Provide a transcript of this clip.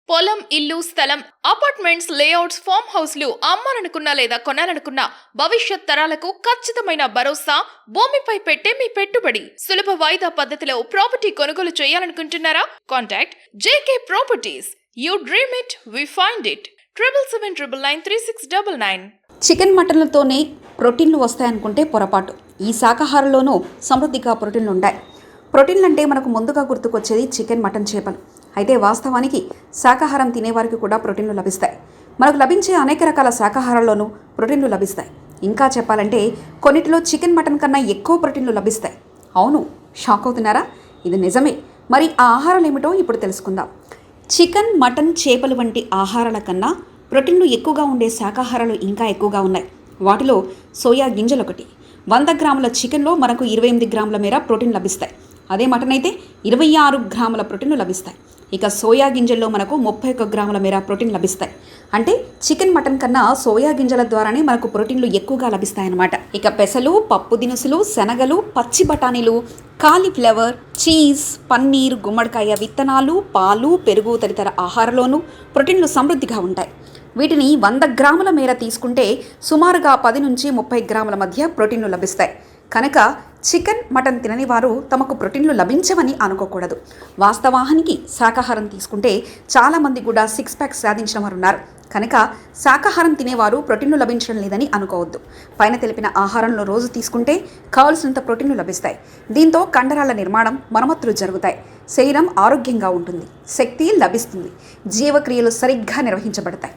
పొలం, ఇల్లు, స్థలం, అపార్ట్మెంట్స్, లేఅవుట్స్, ఫామ్ హౌస్లు అమ్మాలనుకున్నా లేదా కొనాలనుకున్నా భవిష్యత్ తరాలకు ఖచ్చితమైన భరోసా భూమిపై పెట్టే మీ పెట్టుబడి. సులభ వాయిదా పద్ధతిలో ప్రాపర్టీ కొనుగోలు చేయాలనుకుంటున్నారా? Contact JK properties. You dream it, we find it. 7799993699. Chicken మటన్లతోనే ప్రోటీన్లు వస్తాయనుకుంటే పొరపాటు. ఈ శాకాహారంలోనూ సమృద్ధిగా ప్రోటీన్లు ఉంటాయి. ప్రోటీన్లు అంటే మనకు ముందుగా గుర్తుకొచ్చేది చికెన్, మటన్, చేపలు. అయితే వాస్తవానికి శాకాహారం తినేవారికి కూడా ప్రోటీన్లు లభిస్తాయి. మనకు లభించే అనేక రకాల శాకాహారాల్లోనూ ప్రోటీన్లు లభిస్తాయి. ఇంకా చెప్పాలంటే కొన్నిటిలో చికెన్, మటన్ కన్నా ఎక్కువ ప్రోటీన్లు లభిస్తాయి. అవును, షాక్ అవుతున్నారా? ఇది నిజమే. మరి ఆ ఆహారాలు ఏమిటో ఇప్పుడు తెలుసుకుందాం. చికెన్, మటన్, చేపలు వంటి ఆహారాల కన్నా ప్రోటీన్లు ఎక్కువగా ఉండే శాకాహారాలు ఇంకా ఎక్కువగా ఉన్నాయి. వాటిలో సోయా గింజలు ఒకటి. 100 గ్రాముల చికెన్లో మనకు 28 గ్రాముల మేర ప్రోటీన్ లభిస్తాయి. అదే మటన్ అయితే 26 గ్రాముల ప్రోటీన్లు లభిస్తాయి. ఇక సోయా గింజల్లో మనకు 31 గ్రాముల మేర ప్రోటీన్ లభిస్తాయి. అంటే చికెన్, మటన్ కన్నా సోయా గింజల ద్వారానే మనకు ప్రోటీన్లు ఎక్కువగా లభిస్తాయన్నమాట. ఇక పెసలు, పప్పు దినుసులు, శనగలు, పచ్చి బఠానీలు, కాలీఫ్లవర్, చీజ్, పన్నీర్, గుమ్మడికాయ విత్తనాలు, పాలు, పెరుగు తదితర ఆహారంలోనూ ప్రోటీన్లు సమృద్ధిగా ఉంటాయి. వీటిని 100 గ్రాముల మేర తీసుకుంటే సుమారుగా 10 నుంచి 30 గ్రాముల మధ్య ప్రోటీన్లు లభిస్తాయి. కనుక చికెన్, మటన్ తినని వారు తమకు ప్రోటీన్లు లభించవని అనుకోకూడదు. వాస్తవానికి శాకాహారం తీసుకుంటే చాలామంది కూడా 6 ప్యాక్ సాధించిన వారు ఉన్నారు. కనుక శాకాహారం తినేవారు ప్రోటీన్లు లభించడం లేదని అనుకోవద్దు. పైన తెలిపిన ఆహారంలో రోజు తీసుకుంటే కావలసినంత ప్రోటీన్లు లభిస్తాయి. దీంతో కండరాల నిర్మాణం, మరమ్మతులు జరుగుతాయి. శరీరం ఆరోగ్యంగా ఉంటుంది, శక్తి లభిస్తుంది, జీవక్రియలు సరిగ్గా నిర్వహించబడతాయి.